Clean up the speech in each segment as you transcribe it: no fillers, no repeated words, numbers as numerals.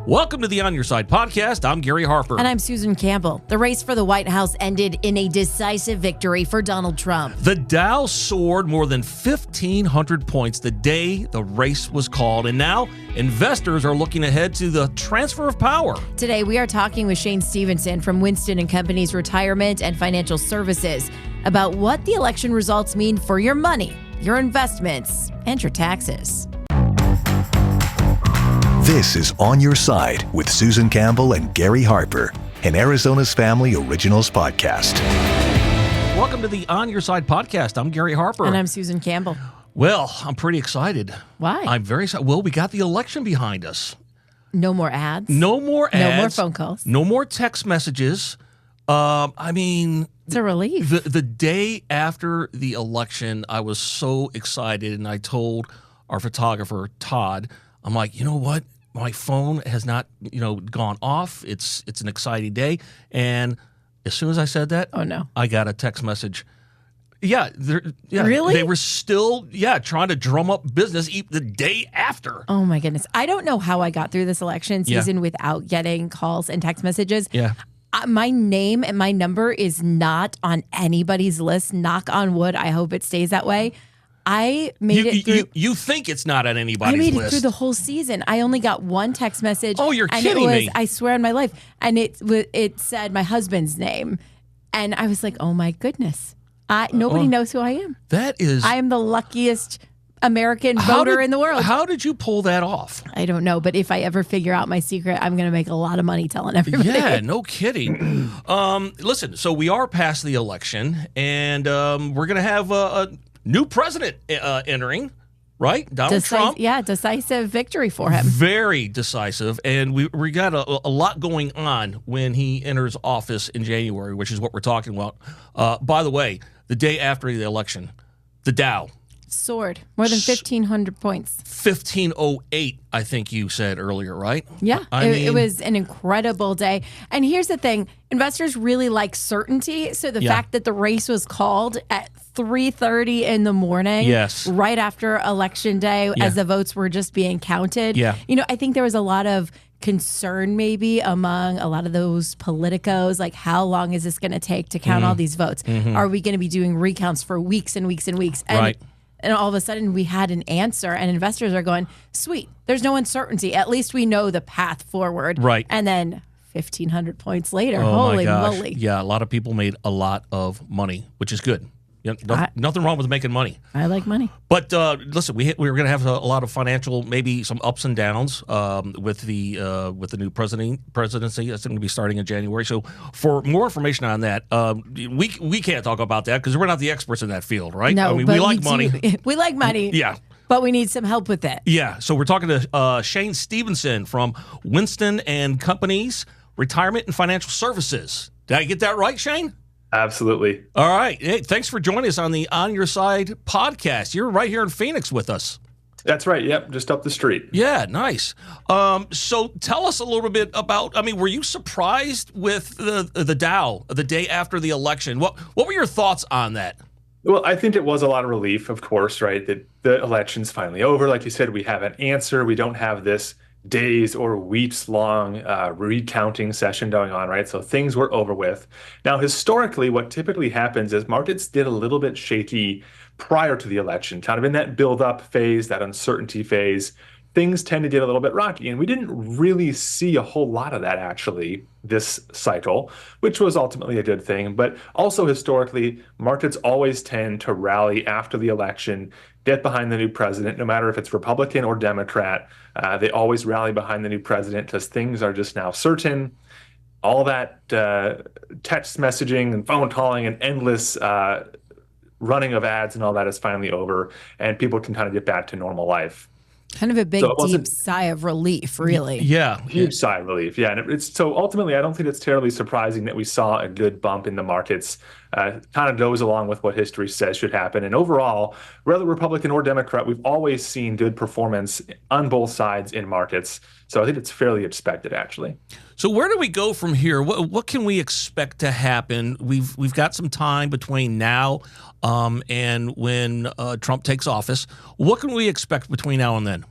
Welcome to the On Your Side podcast. I'm Gary Harper. And I'm Susan Campbell. The race for the White House ended in a decisive victory for Donald Trump. The Dow soared more than 1,500 points the day the race was called, and now investors are looking ahead to the transfer of power. Today, we are talking with Shane Stevenson from Winston Companies Retirement and Financial Services about what the election results mean for your money, your investments, and your taxes. This is On Your Side with Susan Campbell and Gary Harper, an Arizona's Family Originals podcast. Welcome to the On Your Side podcast. I'm Gary Harper. And I'm Susan Campbell. Well, I'm pretty excited. Why? I'm very excited. Well, we got the election behind us. No more ads. No more ads. No more phone calls. No more text messages. It's a relief. The day after the election, I was so excited, and I told our photographer, Todd, I'm like, you know what? My phone has not, gone off. It's an exciting day. And as soon as I said that, oh no, I got a text message. Yeah, really? They were still, trying to drum up business the day after. Oh my goodness. I don't know how I got through this election season without getting calls and text messages. Yeah. My name and my number is not on anybody's list. Knock on wood. I hope it stays that way. I made it through. You think it's not on anybody's list? I made it through the whole season. I only got one text message. Oh, you're and kidding me! I swear on my life, and it said my husband's name, and I was like, oh my goodness, nobody knows who I am. I am the luckiest American voter in the world. How did you pull that off? I don't know, but if I ever figure out my secret, I'm going to make a lot of money telling everybody. Yeah, no kidding. Listen, so we are past the election, and we're going to have a new president entering, right? Donald Trump. Yeah, decisive victory for him. Very decisive. And we got a lot going on when he enters office in January, which is what we're talking about. By the way, the day after the election, the Dow soared more than 1,500 points. 1,508, I think you said earlier, right? Yeah, it was an incredible day. And here's the thing. Investors really like certainty. So the fact that the race was called at 3:30 in the morning, right after Election Day, as the votes were just being counted. Yeah. I think there was a lot of concern maybe among a lot of those politicos, like how long is this going to take to count all these votes? Mm-hmm. Are we going to be doing recounts for weeks and weeks and weeks? And all of a sudden we had an answer, and investors are going, sweet, there's no uncertainty. At least we know the path forward. Right. And then 1,500 points later, oh holy my gosh. moly. Yeah, a lot of people made a lot of money, which is good. Yeah, nothing wrong with making money. I like money. But listen, we were going to have a lot of financial, maybe some ups and downs with the new presidency that's going to be starting in January. So for more information on that, we can't talk about that because we're not the experts in that field, right? No, we like money. We like money. Yeah. But we need some help with it. Yeah. So we're talking to Shane Stevenson from Winston and Companies Retirement and Financial Services. Did I get that right, Shane? Absolutely. All right. Hey, thanks for joining us on the On Your Side podcast. You're right here in Phoenix with us. That's right. Yep. Just up the street. Yeah. Nice. So tell us a little bit about, were you surprised with the Dow the day after the election? What were your thoughts on that? Well, I think it was a lot of relief, of course, right? That the election's finally over. Like you said, we have an answer. We don't have this days or weeks long recounting session going on, right? So things were over with. Now, historically, what typically happens is markets get a little bit shaky prior to the election, kind of in that build up phase, that uncertainty phase. Things tend to get a little bit rocky. And we didn't really see a whole lot of that actually this cycle, which was ultimately a good thing. But also historically, markets always tend to rally after the election, get behind the new president, no matter if it's Republican or Democrat. They always rally behind the new president because things are just now certain. All that text messaging and phone calling and endless running of ads and all that is finally over, and people can kind of get back to normal life. Kind of a big, deep sigh of relief, really. Yeah. Huge sigh of relief. Yeah. And so ultimately, I don't think it's terribly surprising that we saw a good bump in the markets. Kind of goes along with what history says should happen. And overall, whether Republican or Democrat, we've always seen good performance on both sides in markets. So I think it's fairly expected, actually. So where do we go from here? What can we expect to happen? We've got some time between now and when Trump takes office. What can we expect between now and then?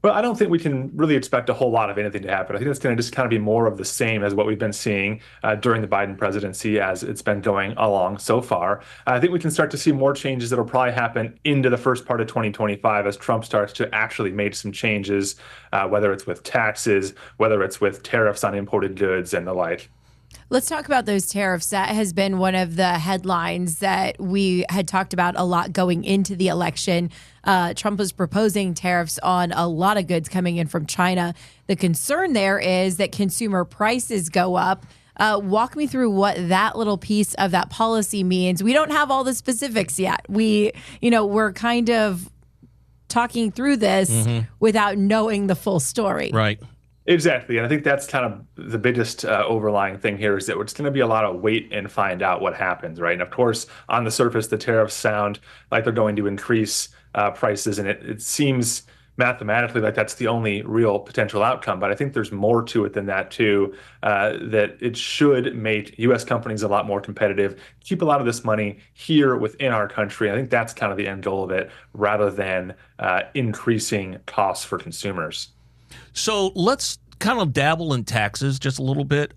Well, I don't think we can really expect a whole lot of anything to happen. I think it's going to just kind of be more of the same as what we've been seeing during the Biden presidency as it's been going along so far. I think we can start to see more changes that will probably happen into the first part of 2025 as Trump starts to actually make some changes, whether it's with taxes, whether it's with tariffs on imported goods and the like. Let's talk about those tariffs. That has been one of the headlines that we had talked about a lot going into the election. Trump was proposing tariffs on a lot of goods coming in from China. The concern there is that consumer prices go up. Walk me through what that little piece of that policy means. We don't have all the specifics yet. We're kind of talking through this without knowing the full story. Right. Exactly. And I think that's kind of the biggest overlying thing here is that it's going to be a lot of wait and find out what happens, right? And of course, on the surface, the tariffs sound like they're going to increase prices. And it seems mathematically like that's the only real potential outcome. But I think there's more to it than that, too, that it should make U.S. companies a lot more competitive, keep a lot of this money here within our country. I think that's kind of the end goal of it, rather than increasing costs for consumers. So let's kind of dabble in taxes just a little bit.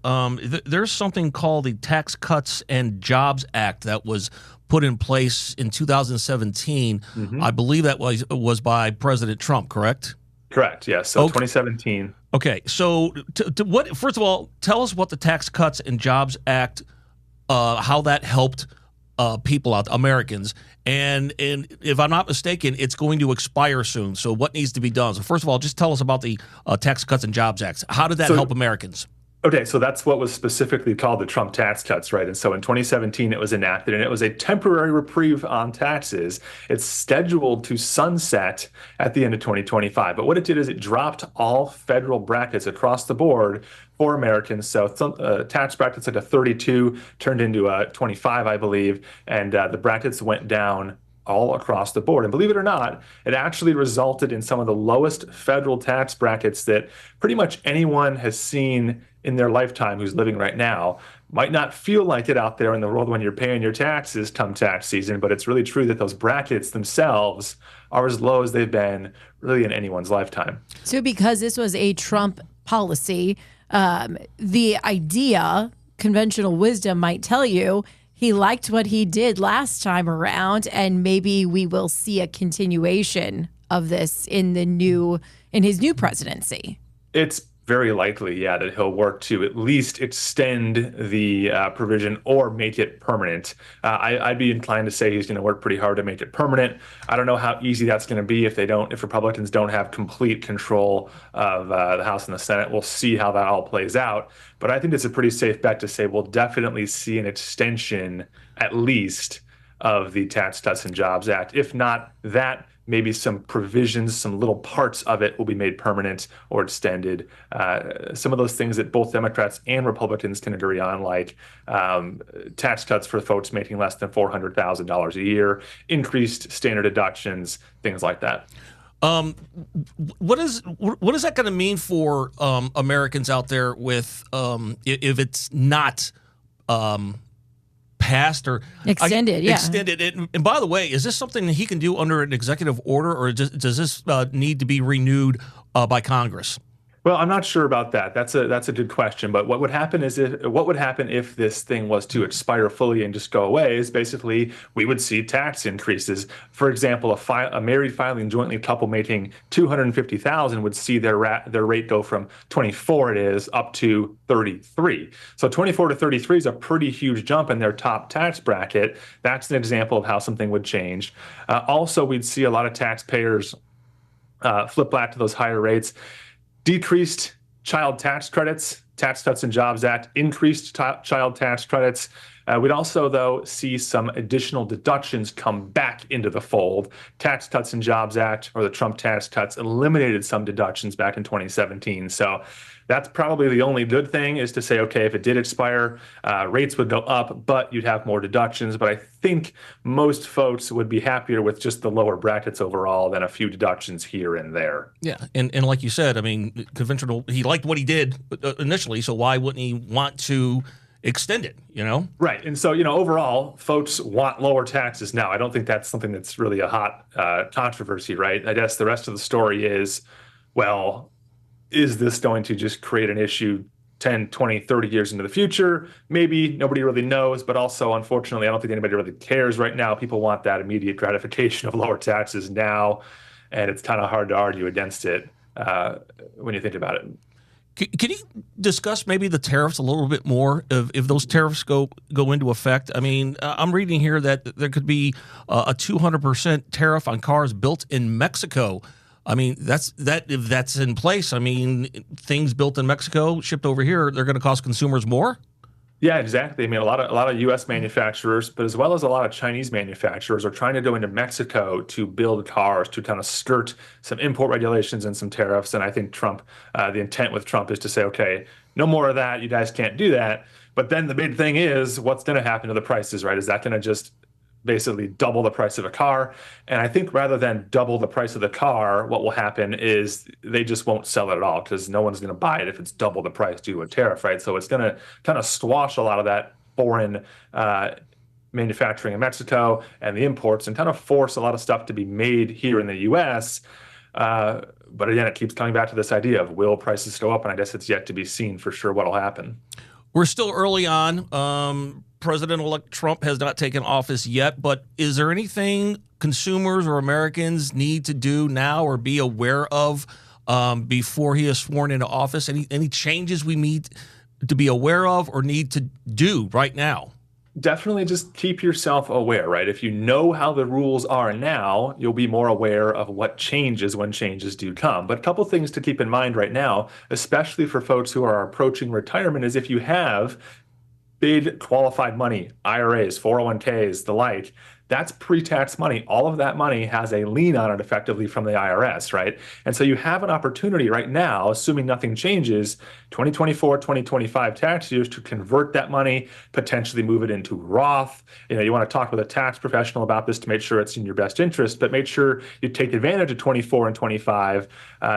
There's something called the Tax Cuts and Jobs Act that was put in place in 2017. I believe that was by President Trump, correct? Correct, yes. So 2017. Okay, so what? First of all, tell us what the Tax Cuts and Jobs Act, how that helped people out, Americans. And if I'm not mistaken, it's going to expire soon. So what needs to be done? So first of all, just tell us about the Tax Cuts and Jobs Act. How did that help Americans? Okay, so that's what was specifically called the Trump tax cuts, right? And so in 2017, it was enacted, and it was a temporary reprieve on taxes. It's scheduled to sunset at the end of 2025. But what it did is it dropped all federal brackets across the board for Americans. So tax brackets like a 32 turned into a 25, I believe, and the brackets went down all across the board. And believe it or not, it actually resulted in some of the lowest federal tax brackets that pretty much anyone has seen in their lifetime who's living right now. Might not feel like it out there in the world when you're paying your taxes come tax season, but it's really true that those brackets themselves are as low as they've been really in anyone's lifetime. So because this was a Trump policy, the idea, conventional wisdom might tell you, he liked what he did last time around, and maybe we will see a continuation of this in his new presidency. It's very likely, yeah, that he'll work to at least extend the provision or make it permanent. I'd be inclined to say he's going to work pretty hard to make it permanent. I don't know how easy that's going to be if Republicans don't have complete control of the House and the Senate. We'll see how that all plays out. But I think it's a pretty safe bet to say we'll definitely see an extension, at least, of the Tax Cuts and Jobs Act. If not that, maybe some provisions, some little parts of it will be made permanent or extended. Some of those things that both Democrats and Republicans can agree on, like tax cuts for folks making less than $400,000 a year, increased standard deductions, things like that. What is that going to mean for Americans out there with if it's not passed or extended? Extended. And by the way, is this something that he can do under an executive order, or does this need to be renewed by Congress? Well, I'm not sure about that. That's a good question. But what would happen if this thing was to expire fully and just go away is basically we would see tax increases. For example, a married filing jointly couple making $250,000 would see their rate go from 24 it is up to 33. So 24 to 33 is a pretty huge jump in their top tax bracket. That's an example of how something would change. Also, we'd see a lot of taxpayers flip back to those higher rates. Decreased child tax credits, Tax Cuts and Jobs Act, increased child tax credits. We'd also, though, see some additional deductions come back into the fold. Tax Cuts and Jobs Act, or the Trump tax cuts, eliminated some deductions back in 2017. So that's probably the only good thing, is to say, okay, if it did expire, rates would go up, but you'd have more deductions. But I think most folks would be happier with just the lower brackets overall than a few deductions here and there. Yeah, and like you said, I mean, conventional, he liked what he did initially, so why wouldn't he want to extend it, Right. And so, overall, folks want lower taxes now. I don't think that's something that's really a hot controversy, right? I guess the rest of the story is, well, is this going to just create an issue 10, 20, 30 years into the future? Maybe nobody really knows, but also, unfortunately, I don't think anybody really cares right now. People want that immediate gratification of lower taxes now, and it's kind of hard to argue against it when you think about it. Can you discuss maybe the tariffs a little bit more if those tariffs go into effect? I mean, I'm reading here that there could be a 200% tariff on cars built in Mexico. I mean, if that's in place, I mean, things built in Mexico, shipped over here, they're going to cost consumers more? Yeah, exactly. I mean, a lot of U.S. manufacturers, but as well as a lot of Chinese manufacturers, are trying to go into Mexico to build cars to kind of skirt some import regulations and some tariffs. And I think the intent with Trump is to say, okay, no more of that. You guys can't do that. But then the big thing is, what's going to happen to the prices, right? Is that going to just basically double the price of a car? And I think rather than double the price of the car, what will happen is they just won't sell it at all, because no one's going to buy it if it's double the price due to a tariff, right? So it's going to kind of squash a lot of that foreign manufacturing in Mexico and the imports, and kind of force a lot of stuff to be made here in the U.S. But again, it keeps coming back to this idea of, will prices go up? And I guess it's yet to be seen for sure what will happen. We're still early on. President-elect Trump has not taken office yet, but is there anything consumers or Americans need to do now or be aware of before he is sworn into office? Any changes we need to be aware of or need to do right now? Definitely just keep yourself aware, right? If you know how the rules are now, you'll be more aware of what changes when changes do come. But a couple things to keep in mind right now, especially for folks who are approaching retirement, is if you have big qualified money, IRAs, 401ks, the like, that's pre-tax money. All of that money has a lien on it effectively from the IRS, right? And so you have an opportunity right now, assuming nothing changes, 2024, 2025 tax years, to convert that money, potentially move it into Roth. You want to talk with a tax professional about this to make sure it's in your best interest, but make sure you take advantage of 24 and 25.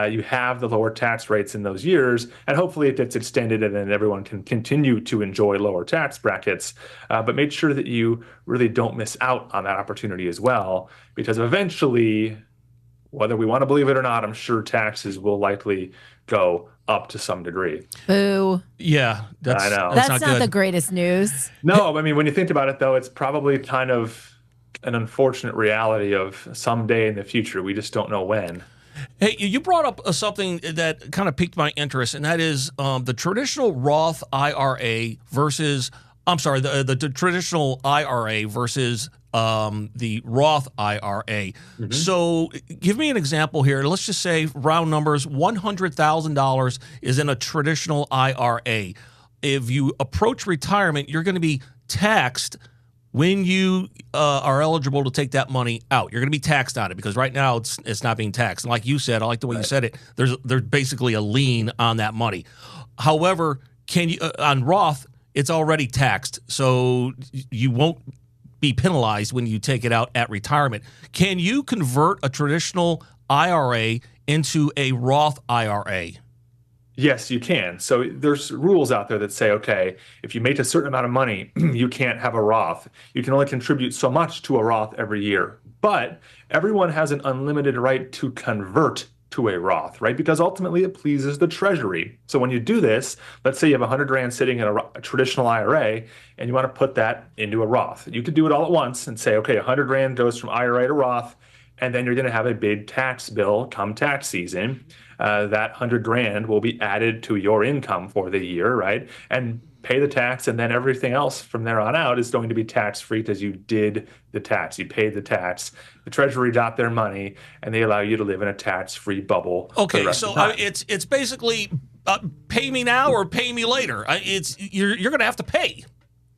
You have the lower tax rates in those years, and hopefully it gets extended and then everyone can continue to enjoy lower tax brackets. But make sure that you really don't miss out on that opportunity as well, because eventually, whether we want to believe it or not, I'm sure taxes will likely go up to some degree. Boo. Yeah, I know. That's not the greatest news. No, I mean, when you think about it, though, it's probably kind of an unfortunate reality of someday in the future. We just don't know when. Hey, you brought up something that kind of piqued my interest, and that is the traditional Roth IRA versus, the traditional IRA versus the Roth IRA. Mm-hmm. So give me an example here. Let's just say round numbers, $100,000 is in a traditional IRA. If you approach retirement, you're going to be taxed when you are eligible to take that money out. You're going to be taxed on it, because right now it's not being taxed. And like you said, I like the way you said it, there's basically a lien on that money. However, on Roth, it's already taxed, so you won't be penalized when you take it out at retirement. Can you convert a traditional IRA into a Roth IRA? Yes, you can. So there's rules out there that say, okay, if you make a certain amount of money, you can't have a Roth. You can only contribute so much to a Roth every year. But everyone has an unlimited right to convert to a Roth, right? Because ultimately it pleases the Treasury. So when you do this, let's say you have 100 grand sitting in a traditional IRA and you want to put that into a Roth. You could do it all at once and say, okay, 100 grand goes from IRA to Roth, and then you're going to have a big tax bill come tax season. That 100 grand will be added to your income for the year, right? And pay the tax, and then everything else from there on out is going to be tax-free because you did the tax. You paid the tax. The Treasury got their money, and they allow you to live in a tax-free bubble. Okay, so it's basically pay me now or pay me later. You're going to have to pay.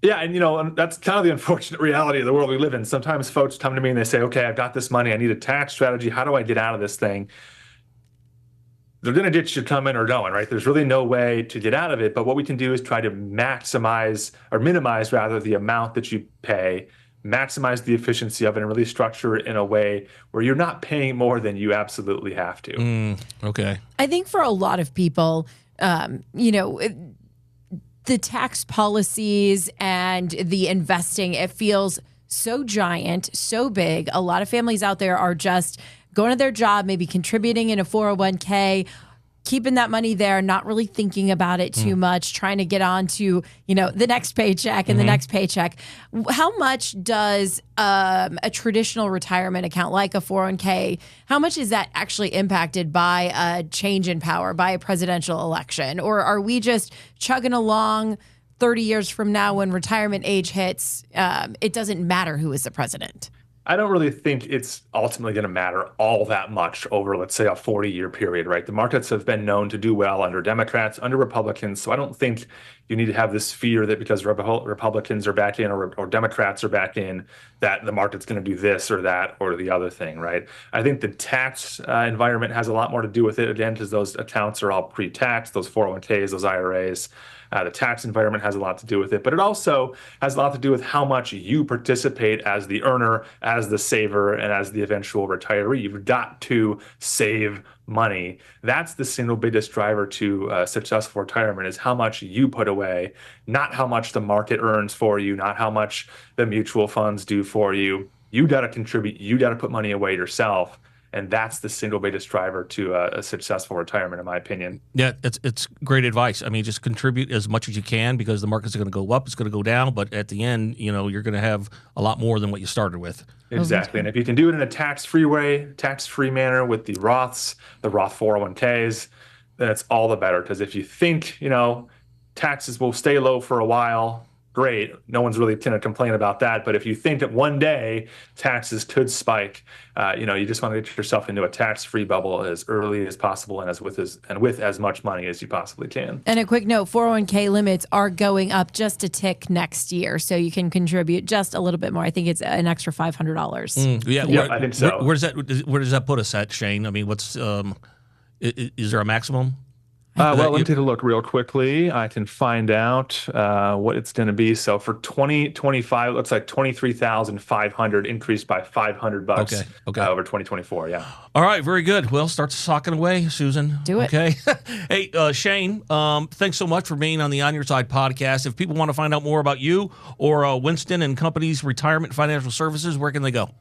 Yeah, and that's kind of the unfortunate reality of the world we live in. Sometimes folks come to me and they say, okay, I've got this money. I need a tax strategy. How do I get out of this thing? They're going to get you coming or going, right? There's really no way to get out of it. But what we can do is try to minimize the amount that you pay, maximize the efficiency of it, and really structure it in a way where you're not paying more than you absolutely have to. Okay. I think for a lot of people, the tax policies and the investing, it feels so giant, so big. A lot of families out there are just going to their job, maybe contributing in a 401k, keeping that money there, not really thinking about it too much, trying to get on to, the next paycheck and the next paycheck. How much does a traditional retirement account like a 401k, how much is that actually impacted by a change in power, by a presidential election? Or are we just chugging along 30 years from now when retirement age hits, it doesn't matter who is the president? I don't really think it's ultimately going to matter all that much over, let's say, a 40-year period, right? The markets have been known to do well under Democrats, under Republicans. So I don't think you need to have this fear that because Republicans are back in or Democrats are back in, that the market's going to do this or that or the other thing, right? I think the tax environment has a lot more to do with it, again, because those accounts are all pre-taxed, those 401ks, those IRAs. The tax environment has a lot to do with it, but it also has a lot to do with how much you participate as the earner, as the saver, and as the eventual retiree. You've got to save money. That's the single biggest driver to successful retirement, is how much you put away, not how much the market earns for you, not how much the mutual funds do for you. You got to contribute. You got to put money away yourself. And that's the single biggest driver to a successful retirement, in my opinion. Yeah, it's great advice. I mean, just contribute as much as you can, because the market's going to go up, it's going to go down, but at the end, you're going to have a lot more than what you started with. Exactly. And if you can do it in a tax-free way, tax-free manner with the Roths, the Roth 401ks, then it's all the better. Because if you think, taxes will stay low for a while, great. No one's really going to complain about that. But if you think that one day taxes could spike, you just want to get yourself into a tax-free bubble as early as possible and with as much money as you possibly can. And a quick note, 401k limits are going up just a tick next year, so you can contribute just a little bit more. I think it's an extra $500. Yeah, I think so. Where does that put us at, Shane? I mean, what's is there a maximum? Let me take a look real quickly. I can find out what it's going to be. So for 2025, it looks like $23,500, increased by $500 Okay. Over 2024. Yeah. All right, very good. Well, start socking away, Susan. Do it. Okay. Hey, Shane, thanks so much for being on the On Your Side podcast. If people want to find out more about you or Winston Companies Retirement Financial Services, where can they go?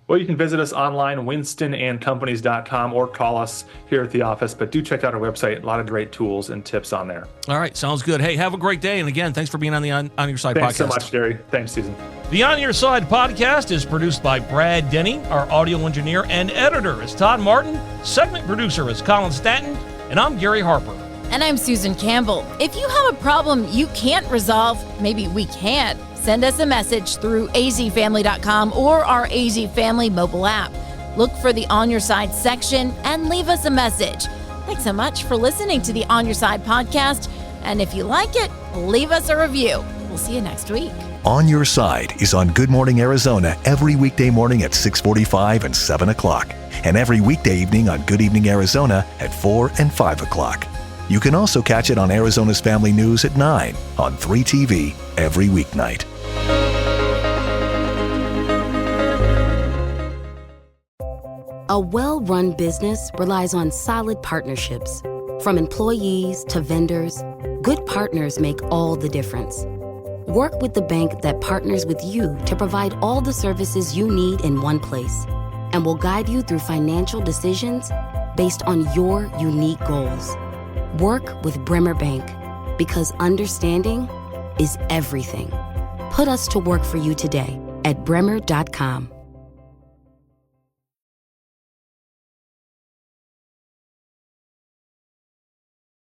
Well, you can visit us online, winstonandcompanies.com, or call us here at the office. But do check out our website. A lot of great tools and tips on there. All right, sounds good. Hey, have a great day. And again, thanks for being on the On Your Side podcast. Thanks so much, Gary. Thanks, Susan. The On Your Side podcast is produced by Brad Denny. Our audio engineer and editor is Todd Martin. Segment producer is Colin Stanton. And I'm Gary Harper. And I'm Susan Campbell. If you have a problem you can't resolve, maybe we can. Send us a message through AZFamily.com or our AZFamily mobile app. Look for the On Your Side section and leave us a message. Thanks so much for listening to the On Your Side podcast. And if you like it, leave us a review. We'll see you next week. On Your Side is on Good Morning Arizona every weekday morning at 6:45 and 7 o'clock, and every weekday evening on Good Evening Arizona at 4 and 5 o'clock. You can also catch it on Arizona's Family News at 9 on 3TV every weeknight. A well-run business relies on solid partnerships. From employees to vendors, good partners make all the difference. Work with the bank that partners with you to provide all the services you need in one place, and will guide you through financial decisions based on your unique goals. Work with Bremer Bank, because understanding is everything. Put us to work for you today at bremer.com.